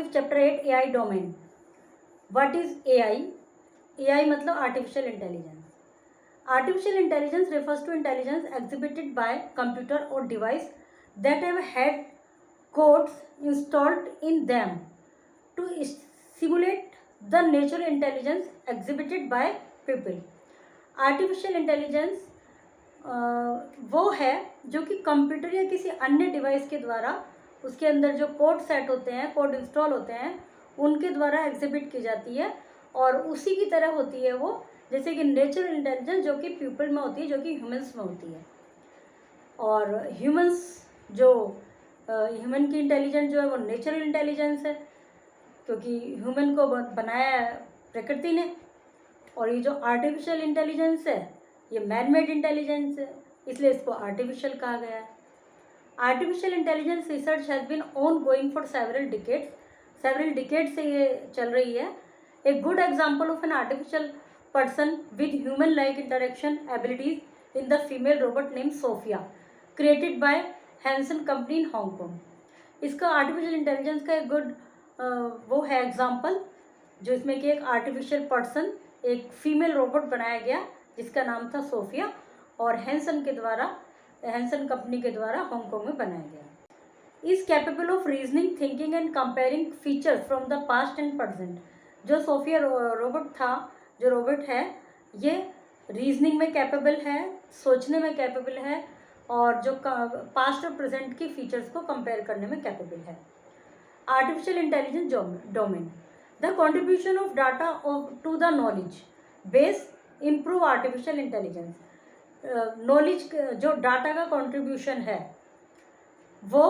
with chapter 8 AI domain. What is AI? AI मतलब artificial intelligence. Artificial intelligence refers to intelligence exhibited by computer or device that have had codes installed in them to simulate the natural intelligence exhibited by people. Artificial intelligence वो है जो कि computer या किसी अन्य device के द्वारा उसके अंदर जो कोड सेट होते हैं, कोड इंस्टॉल होते हैं, उनके द्वारा एग्जिबिट की जाती है और उसी की तरह होती है वो जैसे कि नेचुरल इंटेलिजेंस जो कि पीपल में होती है, जो कि ह्यूमंस में होती है। और ह्यूमंस जो ह्यूमन की इंटेलिजेंस जो है वो नेचुरल इंटेलिजेंस है, क्योंकि ह्यूमन को बनाया है प्रकृति ने। और ये जो आर्टिफिशियल इंटेलिजेंस है ये मैन मेड इंटेलिजेंस है, इसलिए इसको आर्टिफिशियल कहा गया है। Artificial intelligence research has been on going for several decades से ये चल रही है। A good example of an artificial person with human like interaction abilities in the female robot name Sophia created by Hanson company in Hong Kong. इसका artificial intelligence का एक good वो है एग्जाम्पल, जो इसमें कि एक आर्टिफिशियल पर्सन, एक फीमेल रोबोट बनाया गया जिसका नाम था सोफिया और हैंसन कंपनी के द्वारा हांगकॉन्ग में बनाया गया। Is capable of reasoning, thinking and comparing features from the past and present. जो सोफिया रोबोट था, जो रोबोट है, ये रीजनिंग में कैपेबल है, सोचने में कैपेबल है और जो पास्ट और प्रेजेंट की फीचर्स को कंपेयर करने में कैपेबल है। Artificial intelligence domain, the contribution of data to the knowledge base improve artificial intelligence. Knowledge जो डाटा का कंट्रीब्यूशन है वो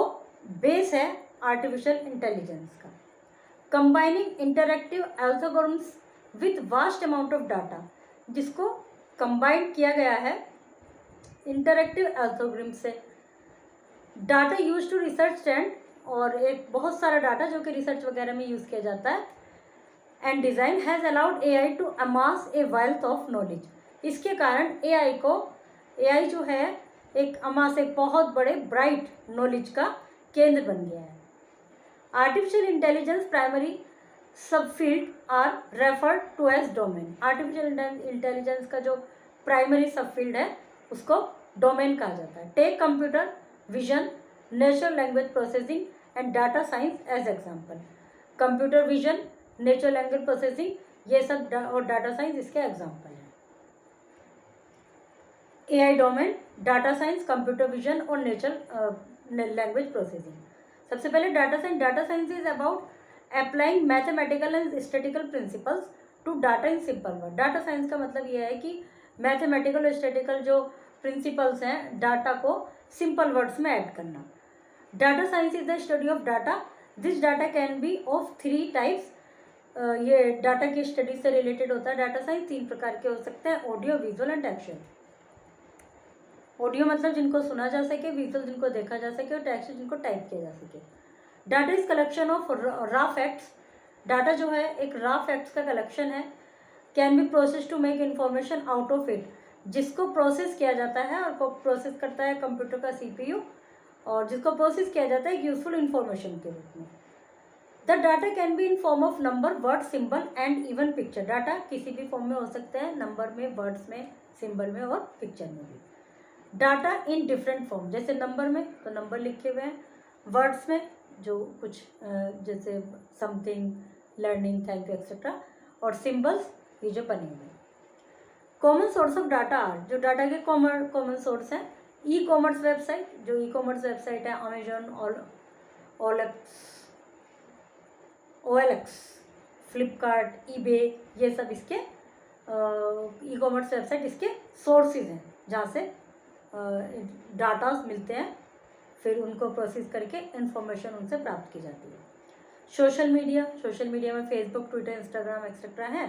बेस है आर्टिफिशियल इंटेलिजेंस का। Combining interactive algorithms with vast amount of data, जिसको कंबाइन किया गया है इंटरैक्टिव एल्गोरिथम से। Data use to research trend, और एक बहुत सारा डाटा जो कि रिसर्च वगैरह में यूज़ किया जाता है। And design has allowed AI to amass a wealth of knowledge. इसके कारण AI जो है एक बहुत बड़े ब्राइट नॉलेज का केंद्र बन गया है। Artificial intelligence primary subfield are referred to as domain. Artificial intelligence का जो प्राइमरी सबफील्ड है उसको डोमेन कहा जाता है। Tech computer vision, natural language processing and data science as example. Computer vision, natural language processing, ये सब और डाटा साइंस इसके एग्जाम्पल हैं। AI domain, data science, computer vision और नेचुरल लैंग्वेज प्रोसेसिंग। सबसे पहले data science is about applying mathematical and statistical principles to data in simple word. Data science का मतलब यह है कि मैथमेटिकल और स्टैटिस्टिकल जो प्रिंसिपल्स हैं डाटा को सिंपल वर्ड्स में ऐड करना। Data science is the study of data. This data can be of 3 types. ये डाटा की स्टडी से रिलेटेड होता है। डाटा साइंस 3 प्रकार के हो सकते हैं, audio, visual and textual. Audio मतलब जिनको सुना जा सके, विजुअल जिनको देखा जा सके और टेक्सचुअल जिनको टाइप किया जा सके। Data is collection of raw facts. Data जो है एक रॉ फैक्ट्स का कलेक्शन है। Can be process to make information out of it, जिसको प्रोसेस किया जाता है और प्रोसेस करता है कंप्यूटर का CPU, और जिसको प्रोसेस किया जाता है एक यूजफुल इन्फॉर्मेशन के रूप में। The data can be in form of number, word, symbol and even picture. Data किसी भी फॉर्म में हो सकते हैं, नंबर में, वर्ड्स में, सिंबल में और पिक्चर में भी। डाटा इन डिफरेंट फॉर्म, जैसे नंबर में तो नंबर लिखे हुए हैं, वर्ड्स में जो कुछ जैसे something, learning, thank you etcetera, और सिंबल्स ये जो बने हुए हैं। Common source of data are, जो डाटा के कॉमन सोर्स हैं, ई कॉमर्स वेबसाइट, जो ई कॉमर्स वेबसाइट है अमेजोन, OLX, फ्लिपकार्ट, eBay, ये सब इसके ई कॉमर्स वेबसाइट इसके सोर्सेज हैं जहाँ से डाटास मिलते हैं, फिर उनको प्रोसेस करके इंफॉर्मेशन उनसे प्राप्त की जाती है। सोशल मीडिया में फेसबुक, ट्विटर, इंस्टाग्राम एक्सेट्रा है।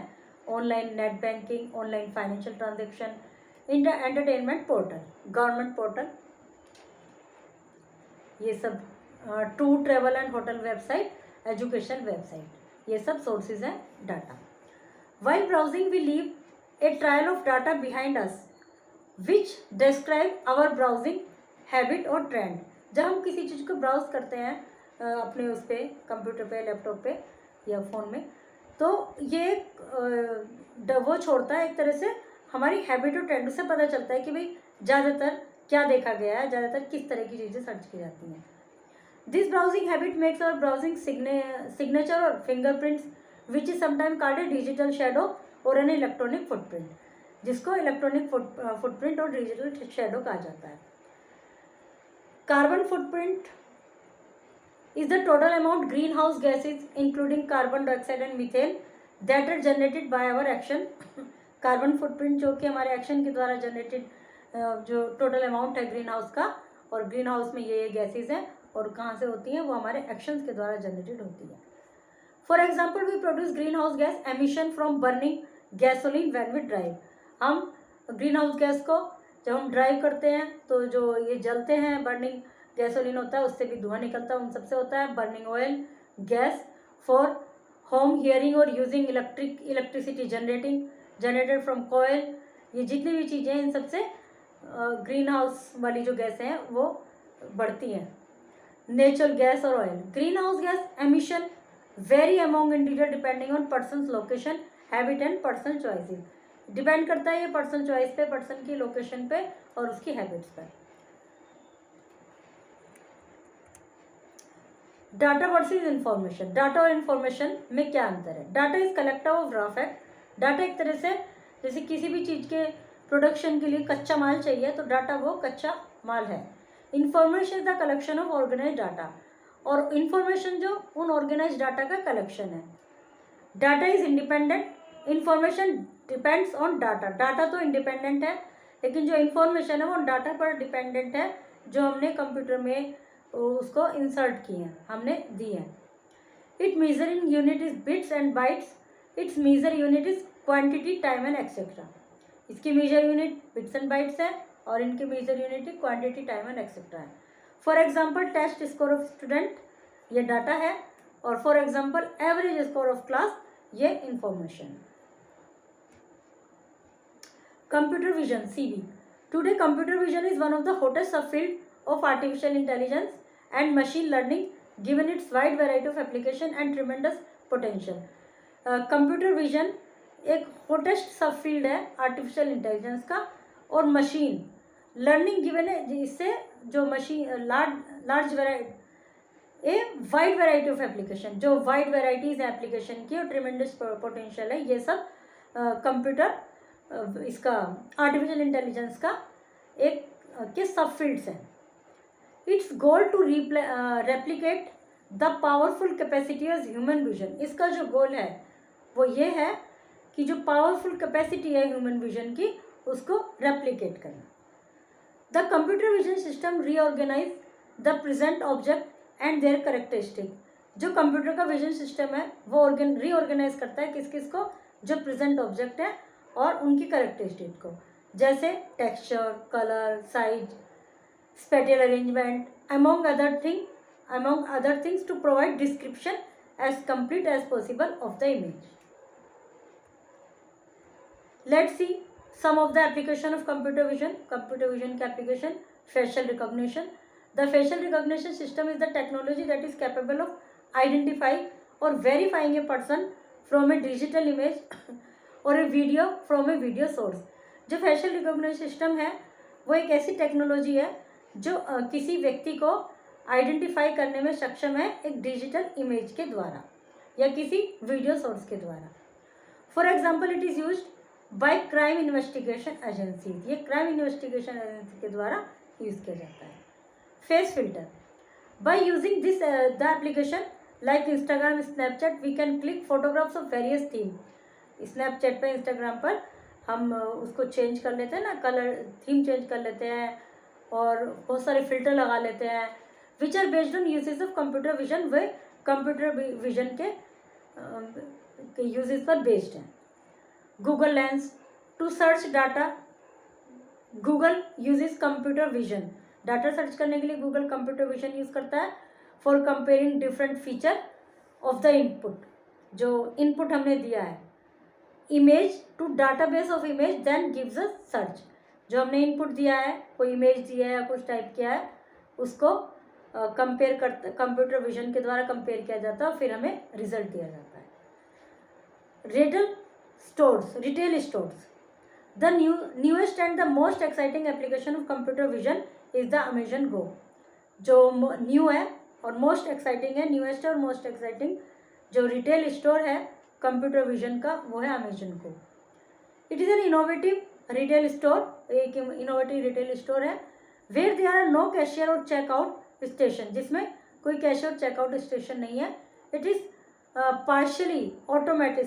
Online net banking, online financial transaction, entertainment portal, government portal, ये सब, tour, travel and hotel website, education website, ये सब सोर्सेज हैं data. While browsing we leave a trial of data behind us which describe our browsing habit और trend. जब हम किसी चीज़ को ब्राउज करते हैं अपने उस पर कंप्यूटर पे, लैपटॉप पे या फ़ोन में, तो ये वो छोड़ता है एक तरह से हमारी हैबिट और ट्रेंड से पता चलता है कि भाई ज़्यादातर क्या देखा गया है, ज़्यादातर किस तरह की चीज़ें सर्च की जाती हैं। This browsing habit makes our browsing signature और fingerprints which is sometime called a digital shadow और एन इलेक्ट्रॉनिक फुटप्रिंट, जिसको इलेक्ट्रॉनिक फुटप्रिंट और डिजिटल शेडो कहा जाता है। Carbon footprint is the total amount greenhouse gases including carbon dioxide and methane that are generated by our action. Carbon footprint जो कि हमारे action के द्वारा जनरेटेड जो टोटल अमाउंट है ग्रीन हाउस का, और ग्रीन हाउस में ये गैसेज हैं और कहाँ से होती हैं, वो हमारे एक्शंस के द्वारा जनरेटेड होती है। For example we produce green house gas emission from burning gasoline when we drive. हम ग्रीन हाउस गैस को जब हम ड्राइव करते हैं तो जो ये जलते हैं, बर्निंग गैसोलीन होता है, उससे भी धुआं निकलता है, उन सबसे होता है। Burning oil gas for home hearing और यूजिंग इलेक्ट्रिसिटी जनरेटेड फ्रॉम कोयल, ये जितनी भी चीज़ें हैं इन सबसे ग्रीन हाउस वाली जो गैसें हैं वो बढ़ती हैं। नेचुरल गैस और oil. Green house gas emission very among individual depending on person location, habit and personal choices. Depend करता है ये पर्सनल चॉइस पे, पर्सन की लोकेशन पे और उसकी हैबिट्स पे। Data versus information. डाटा और इन्फॉर्मेशन में क्या अंतर है? Data is collector of raw fact. Data एक तरह से जैसे किसी भी चीज़ के प्रोडक्शन के लिए कच्चा माल चाहिए तो डाटा वो कच्चा माल है। Information is the collection of organise data, और इंफॉर्मेशन जो उन ऑर्गेनाइज डाटा का कलेक्शन है। Data is independent, information depends on data. Data तो इंडिपेंडेंट है, लेकिन जो इंफॉर्मेशन है वो डाटा पर डिपेंडेंट है जो हमने कंप्यूटर में उसको इंसर्ट किए हैं, हमने दी है। It measuring unit is bits and bytes, its major unit is quantity, time and etcetera. इसकी major unit bits and bytes है और इनकी major unit quantity, time and etcetera है। For example test score of student ये data है, और for example average score of class ये information. Computer vision CV। Today computer vision is one of the hottest subfield of artificial intelligence and machine learning given its wide variety of application and tremendous potential। computer vision एक hottest subfield है artificial intelligence का, और machine learning given है जिससे जो machine large variety a wide variety of application, जो wide varieties है application की और ट्रिमेंडस पोटेंशियल है, ये सब कंप्यूटर इसका आर्टिफिशियल इंटेलिजेंस का एक के सब फील्ड्स हैं। Its goal to replicate the powerful capacity of human vision. इसका जो गोल है वो ये है कि जो पावरफुल कैपेसिटी है ह्यूमन विजन की उसको रेप्लिकेट करना। The computer vision system reorganise the present object and their characteristic. जो कंप्यूटर का विजन सिस्टम है वो रीऑर्गेनाइज करता है किस किस को, जो प्रेजेंट ऑब्जेक्ट है और उनकी करेक्टरिस्टिक को, जैसे texture, colour, size, spatial arrangement, among other things to provide description as complete as possible of the image. Let's see some of the application of computer vision. Computer vision का application, facial recognition. The facial recognition system is the technology that is capable of identifying or verifying a person from a digital image or a video from a video source. जो facial recognition system है वो एक ऐसी technology है जो किसी व्यक्ति को आइडेंटिफाई करने में सक्षम है एक डिजिटल इमेज के द्वारा या किसी वीडियो सोर्स के द्वारा। For example it is used by crime investigation agencies. ये क्राइम इन्वेस्टिगेशन एजेंसी के द्वारा यूज़ किया जाता है। Face filter, by using this the application like Instagram, Snapchat, we can click photographs of various theme. Snapchat पर, Instagram पर हम उसको चेंज कर लेते हैं ना, कलर थीम चेंज कर लेते हैं और बहुत सारे फिल्टर लगा लेते हैं, which are based on uses of computer vision. वे कंप्यूटर विजन के यूजेज पर बेस्ड हैं। Google lens, to search data Google uses computer vision. Data search करने के लिए गूगल कंप्यूटर विजन यूज़ करता है for comparing different feature of the input. जो इनपुट हमने दिया है image to database of image, then gives a search. जो हमने इनपुट दिया है, कोई इमेज दिया है या कुछ टाइप किया है, उसको कंप्यूटर विजन के द्वारा कंपेयर किया जाता है और फिर हमें रिजल्ट दिया जाता है। Retail stores, the newest and the most exciting application of computer vision is the Amazon Go. जो न्यू है और मोस्ट एक्साइटिंग है, न्यूएस्ट और मोस्ट एक्साइटिंग जो रिटेल स्टोर है कंप्यूटर विजन का, वो है Amazon Go. It is an innovative retail store, एक इनोवेटिव रिटेल स्टोर है where there are no cashier और चेकआउट स्टेशन, जिसमें कोई कैशियर और चेकआउट स्टेशन नहीं है। It is partially automatic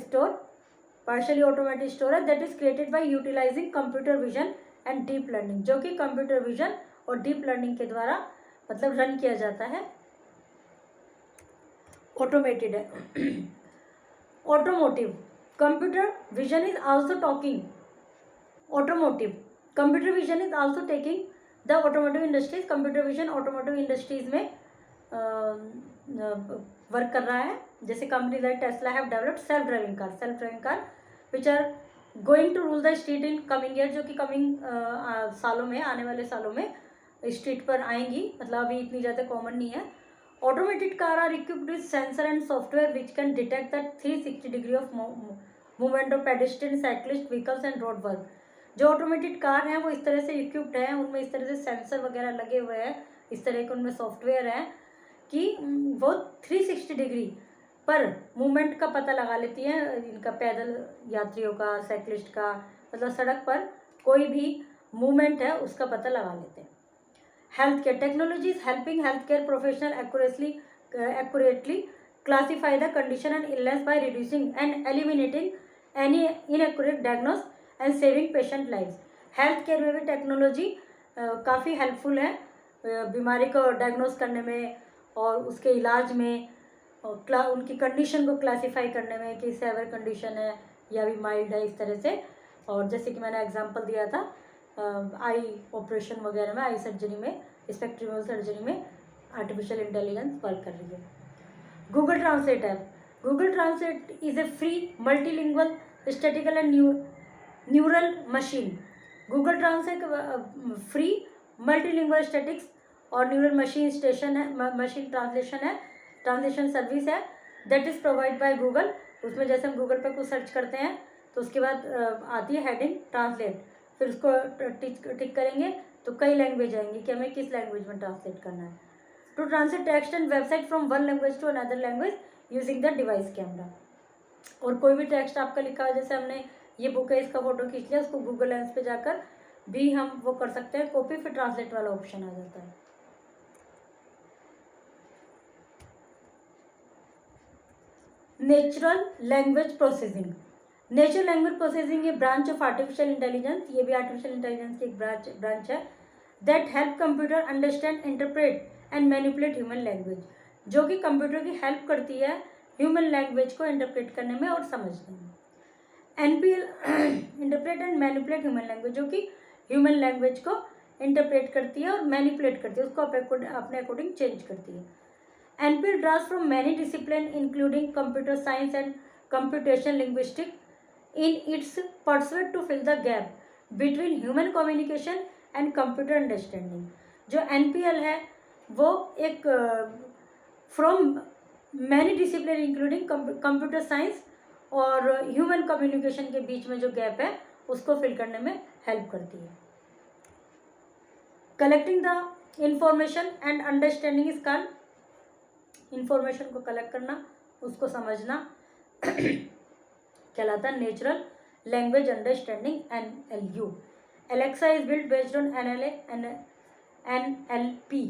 store है that is created by utilising computer vision and deep learning, जो कि कंप्यूटर विजन और डीप लर्निंग के द्वारा मतलब रन किया जाता है, ऑटोमेटेड है। Automotive, computer vision is also taking the automotive industries. Computer vision automotive industries में वर्क कर रहा है। जैसे company like Tesla have developed self driving car which are going to rule the street in coming year, जो कि coming सालों में, आने वाले सालों में स्ट्रीट पर आएंगी, मतलब अभी इतनी ज़्यादा कॉमन नहीं है। Automated car are equipped with sensor and software which can detect the 360 degree of movement of pedestrian, cyclist, vehicles and road work. जो ऑटोमेटेड कार हैं वो इस तरह से इक्विप्ड हैं, उनमें इस तरह से सेंसर वगैरह लगे हुए हैं, इस तरह के उनमें सॉफ्टवेयर हैं कि वो 360 डिग्री पर मूवमेंट का पता लगा लेती हैं, इनका पैदल यात्रियों का, साइक्लिस्ट का, मतलब सड़क पर कोई भी मूवमेंट है उसका पता लगा लेते हैं। Health care technology is helping health care professional accurately classify the condition and illness by reducing and eliminating any inaccurate diagnose and saving patient lives. Health care में भी टेक्नोलॉजी काफ़ी हेल्पफुल है बीमारी को डायग्नोस करने में और उसके इलाज में, और उनकी कंडीशन को क्लासीफाई करने में कि सेवर कंडीशन है या भी माइल्ड है, इस तरह से। और जैसे कि मैंने एग्जांपल दिया था आई ऑपरेशन वगैरह में, आई सर्जरी में, स्पेक्ट्रम सर्जरी में आर्टिफिशियल इंटेलिजेंस वर्क कर रही है। Google translate app, Google translate is a free multilingual statistical and neural machine. Google translate free multilingual statics और न्यूरल मशीन ट्रांसलेशन सर्विस है that is provide by Google. उसमें जैसे हम Google पर कुछ सर्च करते हैं तो उसके बाद आती है हेडिंग ट्रांसलेट, फिर उसको टिक करेंगे तो कई लैंग्वेज आएंगी कि हमें किस लैंग्वेज में ट्रांसलेट करना है। To translate text and website from one language to another language using the device camera. और कोई भी टेक्स्ट आपका लिखा है, जैसे हमने ये बुक है इसका फोटो खींच लिया, उसको गूगल लेंस पे जाकर भी हम वो कर सकते हैं कॉपी, फिर ट्रांसलेट वाला ऑप्शन आ जाता है। Natural language processing, natural language processing ये ब्रांच ऑफ आर्टिफिशियल इंटेलिजेंस, ये भी आर्टिफिशियल इंटेलिजेंस की एक ब्रांच है that help computer understand, interpret and manipulate human language, जो कि कंप्यूटर की हेल्प करती है ह्यूमन लैंग्वेज को इंटरप्रेट करने में और समझने में। NPL interpret and manipulate human language, जो कि ह्यूमन लैंग्वेज को इंटरप्रेट करती है और मैनिपुलेट करती है, उसको अपने अकॉर्डिंग चेंज करती है। NPL draws from many discipline including computer science and computation linguistic in its pursuit to fill the gap between human communication and computer understanding. जो एनपीएल है वो एक from many discipline including computer science और human communication के बीच में जो gap है उसको फिल करने में हेल्प करती है। Collecting the information and understanding is called, information को कलेक्ट करना, उसको समझना कहलाता है natural language understanding NLU। Alexa is built based on NLP।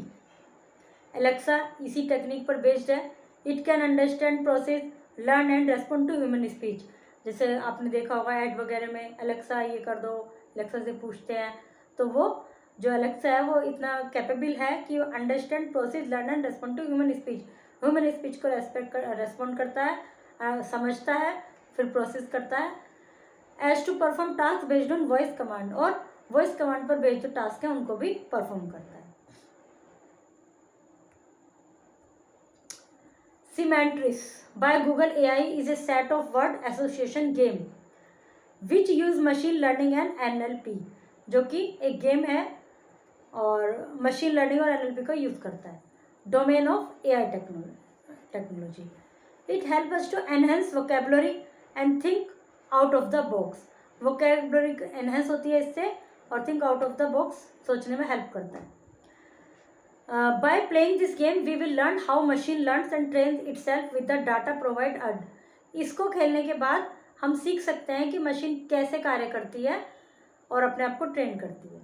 Alexa इसी टेक्निक पर बेस्ड है। It can understand, process, learn and respond to human speech. जैसे आपने देखा होगा ऐड वगैरह में एलेक्सा ये कर दो, एलेक्सा से पूछते हैं, तो वो जो एलेक्सा है वो इतना कैपेबल है कि वो understand, process, learn and respond to human speech को रेस्पॉन्ड करता है, समझता है, फिर प्रोसेस करता है। As to perform task based on voice command, और वॉइस कमांड पर बेस्ड जो टास्क है उनको भी परफॉर्म करता है। Semantrice by Google AI is a set of word association game which use machine learning and NLP, जो कि एक गेम है और मशीन लर्निंग और NLP को यूज़ करता है। domain of AI technology. It helps us to enhance vocabulary and think out of the box. vocabulary enhance होती है इससे, और think out of the box सोचने में help करता है. By playing this game we will learn how machine learns and trains itself with the data provided. इसको खेलने के बाद हम सीख सकते हैं कि मशीन कैसे कार्य करती है और अपने आप को ट्रेन करती है.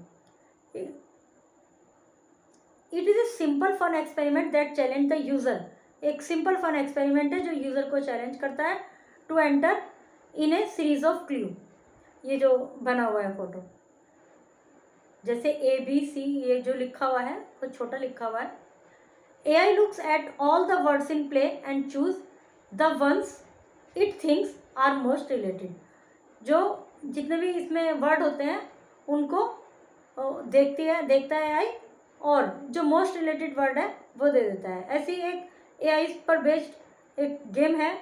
It is a simple fun experiment that challenge the user. एक सिंपल फन एक्सपेरिमेंट है जो यूज़र को चैलेंज करता है to enter in a series of clue. ये जो बना हुआ है फोटो, जैसे ABC ये जो लिखा हुआ है कुछ छोटा लिखा हुआ है. AI looks at all the words in play and choose the ones it thinks are most related. जो जितने भी इसमें वर्ड होते हैं उनको देखता है AI, और जो मोस्ट रिलेटेड वर्ड है वो दे देता है. ऐसी एक AI पर बेस्ड एक गेम है,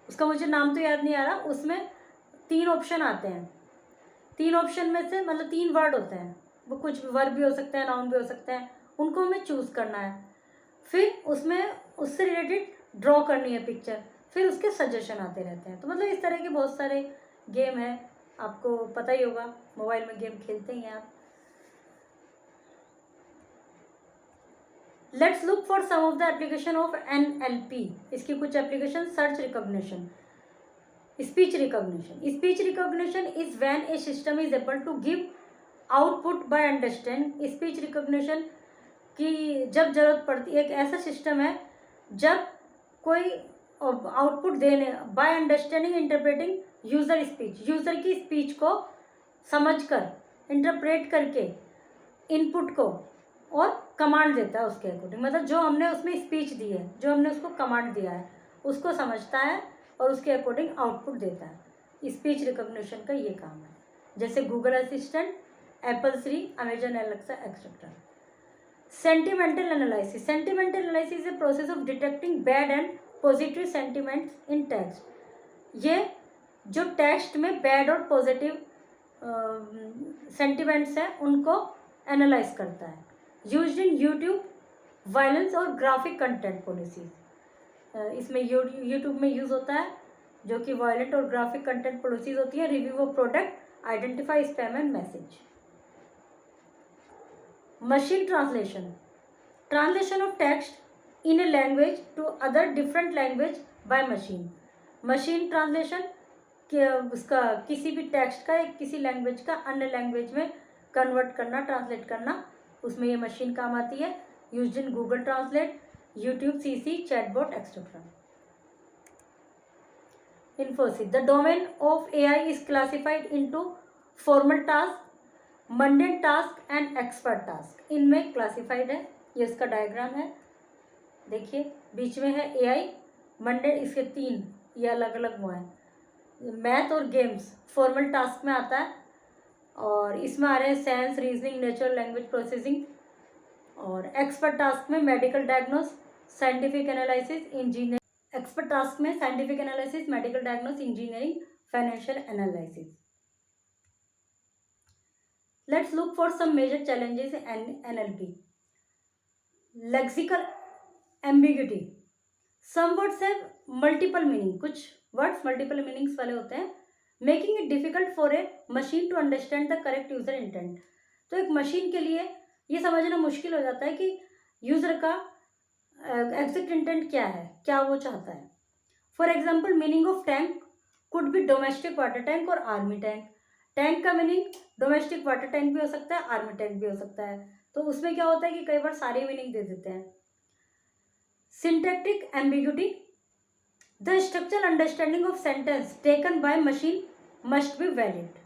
उसका मुझे नाम तो याद नहीं आ रहा. उसमें 3 ऑप्शन आते हैं. 3 ऑप्शन में से मतलब 3 वर्ड होते हैं, वो कुछ वर्ब भी हो सकते हैं, नाउन भी हो सकते हैं, उनको हमें चूज़ करना है. फिर उसमें उससे रिलेटेड ड्रॉ करनी है पिक्चर, फिर उसके सजेशन आते रहते हैं. तो मतलब इस तरह के बहुत सारे गेम हैं, आपको पता ही होगा, मोबाइल में गेम खेलते ही हैं आप. Let's look for some of the application of NLP. इसकी कुछ application: search recognition, speech recognition. Speech recognition is when a system is able to give output by understand. Speech recognition की जब जरूरत पड़ती है, एक ऐसा सिस्टम है जब कोई आउटपुट देने by understanding interpreting user speech, user की स्पीच को समझकर इंटरप्रेट करके इनपुट को और कमांड देता है उसके अकॉर्डिंग. मतलब जो हमने उसमें स्पीच दी है, जो हमने उसको कमांड दिया है, उसको समझता है और उसके अकॉर्डिंग आउटपुट देता है. स्पीच रिकॉग्निशन का ये काम है. जैसे Google assistant, Apple Siri, Amazon Alexa etcetera. Sentimental analysis. Sentimental analysis is a process of detecting bad and positive sentiments in text. ये जो टेक्स्ट में बैड और पॉजिटिव सेंटिमेंट्स हैं उनको एनालाइज करता है. यूज्ड इन यूट्यूब वायलेंस और graphic content policies. इसमें यूट्यूब में यूज़ होता है, जो कि वायलेंट और ग्राफिक कंटेंट पॉलिसीज होती है. Review of product, identify spam and message. Machine translation. Translation of text in a language to other different language by machine. Machine translation उसका किसी भी टेक्स्ट का किसी लैंग्वेज का अन्य लैंग्वेज में कन्वर्ट करना, ट्रांसलेट करना, उसमें ये मशीन काम आती है. Used in Google translate, YouTube CC, chatbot etcetera. Infosys. The domain of AI is classified into formal task, mundane task and expert task. इनमें क्लासिफाइड है. ये इसका डायग्राम है, देखिए बीच में है AI, मंडेन, इसके 3 ये अलग अलग वो हैं. मैथ और गेम्स फॉर्मल टास्क में आता है, और इसमें आ रहे हैं science, reasoning, natural language processing. और एक्सपर्ट टास्क में medical diagnose, scientific analysis, engineering. Expert task में scientific analysis, medical diagnose, engineering, financial analysis. Let's look for some major challenges in NLP. Lexical ambiguity. Some words have multiple meaning. कुछ words multiple meanings वाले होते हैं. Making it difficult for a machine to understand the correct user intent. तो एक machine के लिए ये समझना मुश्किल हो जाता है कि यूज़र का एग्जैक्ट इंटेंट क्या है, क्या वो चाहता है. For example, meaning of tank could be domestic water tank और आर्मी टैंक. टैंक का मीनिंग डोमेस्टिक वाटर टैंक भी हो सकता है, आर्मी टैंक भी हो सकता है. तो उसमें क्या होता है कि कई बार सारे मीनिंग दे देते हैं. Syntactic ambiguity. The structural understanding of sentence taken by machine must be valid.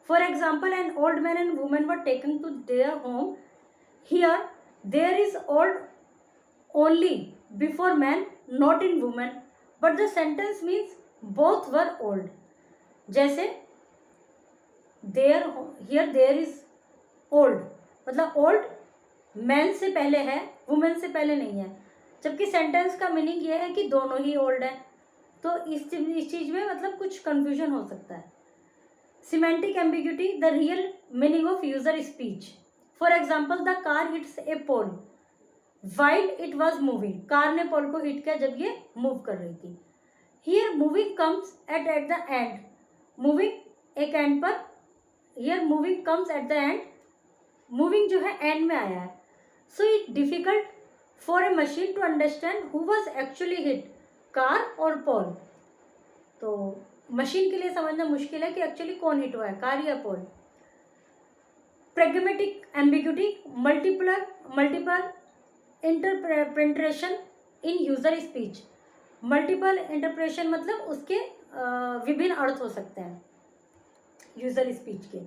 For example, an old man and woman were taken to their home. Here, there is old only before man, not in woman, but the sentence means both were old. जैसे here there is old, मतलब old man से पहले है, woman से पहले नहीं है, जबकि सेंटेंस का मीनिंग ये है कि दोनों ही ओल्ड हैं. तो इस चीज़ में मतलब कुछ कन्फ्यूजन हो सकता है. Semantic ambiguity, the real meaning of user speech. For example, the car hits a pole. While it was moving, car ने पोल को हिट किया जब ये मूव कर रही थी। Here moving comes at the end, moving एक एंड पर, here moving comes at the end, moving जो है एंड में आया है। So it difficult for a machine to understand who was actually hit, car और पोल। तो मशीन के लिए समझना मुश्किल है कि एक्चुअली कौन हिट हुआ है, कार या pole. Pragmatic ambiguity, multiple interpretation in user speech. Multiple interpretation मतलब उसके विभिन्न अर्थ हो सकते हैं यूजर स्पीच के।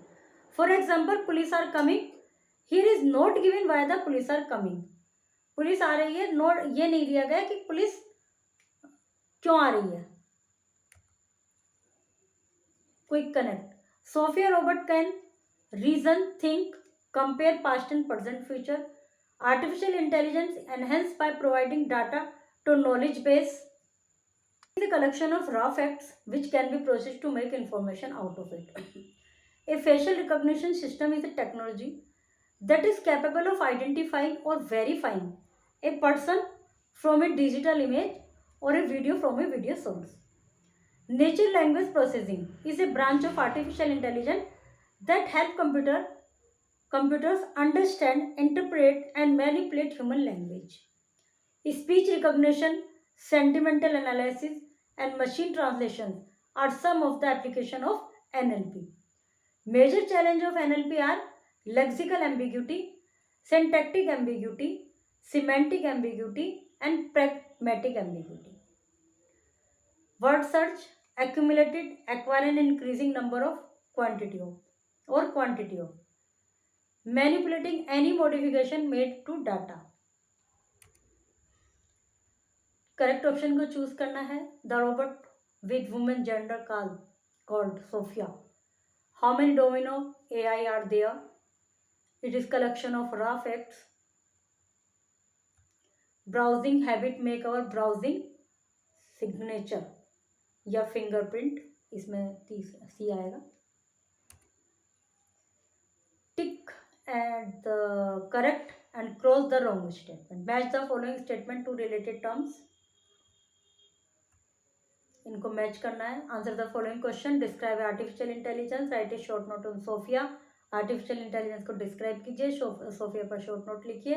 For example police are coming, here is not given why the police are coming, police आ रही है, नोट ये नहीं दिया गया कि पुलिस क्यों आ रही है। Quick connect, Sophia robot can reason, think, compare past and present future. Artificial intelligence enhance by providing data to knowledge base, is a collection of raw facts which can be processed to make information out of it. A facial recognition system is a technology that is capable of identifying or verifying a person from a digital image or a video from a video source. Natural language processing is a branch of artificial intelligence that help computers understand, interpret, and manipulate human language. Speech recognition, sentimental analysis, and machine translation are some of the application of NLP. Major challenge of NLP are lexical ambiguity, syntactic ambiguity, semantic ambiguity, and pragmatic ambiguity. Word search accumulated acquire an increasing number of quantity of manipulating any modification made to data. Correct option को choose करना है। The robot with women gender called Sophia. How many domino AI are there? It is collection of raw facts. Browsing habit make our browsing signature या fingerprint, इसमें C आएगा। Tick at the correct and cross the wrong statement. Match the following statement to related terms. इनको match करना है। Answer the following question, describe artificial intelligence, write a short note on Sophia. Artificial intelligence को describe कीजिए, Sophia पर short note लिखिए।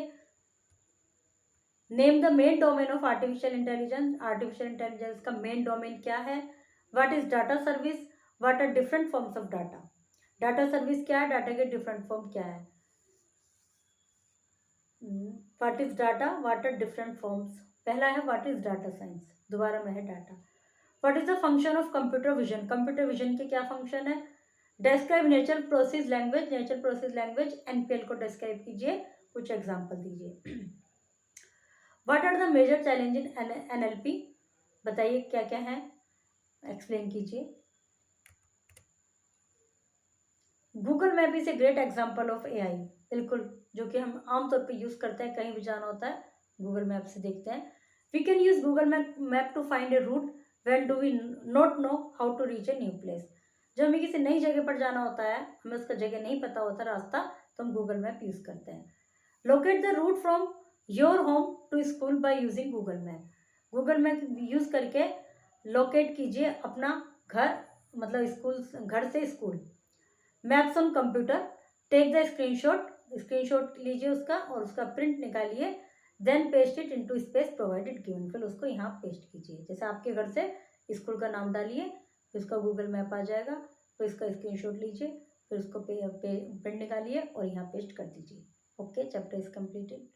Name the main domain of artificial intelligence, artificial intelligence का main domain क्या है। What is data service, what are different forms of data. Data service क्या है, data के डिफरेंट फॉर्म क्या है। What is data, what are different forms. पहला है व्हाट इज डाटा साइंस, दोबारा में है data. What is the function of computer vision, computer vision के क्या फंक्शन है। Describe natural process language, natural process language NPL को डिस्क्राइब कीजिए, कुछ एग्जांपल दीजिए। What are the major challenge in NLP, बताइए क्या क्या है, एक्सप्लेन कीजिए। Google map is a great example of AI, बिल्कुल, जो कि हम आमतौर पर यूज करते हैं, कहीं भी जाना होता है गूगल मैप से देखते हैं। We can use Google map to find a route when do we not know how to reach a new place। जब हमें किसी नई जगह पर जाना होता है, हमें उसका जगह नहीं पता होता रास्ता, तो हम गूगल मैप यूज करते हैं। Locate the route from your home to school by using Google map, Google map use करके लोकेट कीजिए अपना घर, मतलब स्कूल, घर से school. Maps on computer, take the screenshot लीजिए उसका और उसका प्रिंट निकालिए, then paste it into space provided given, फिर उसको यहाँ पेस्ट कीजिए। जैसे आपके घर से स्कूल का नाम डालिए, फिर उसका गूगल मैप आ जाएगा, फिर इसका स्क्रीनशॉट लीजिए, फिर उसको प्रिंट निकालिए और यहाँ पेस्ट कर दीजिए। Okay, chapter is completed.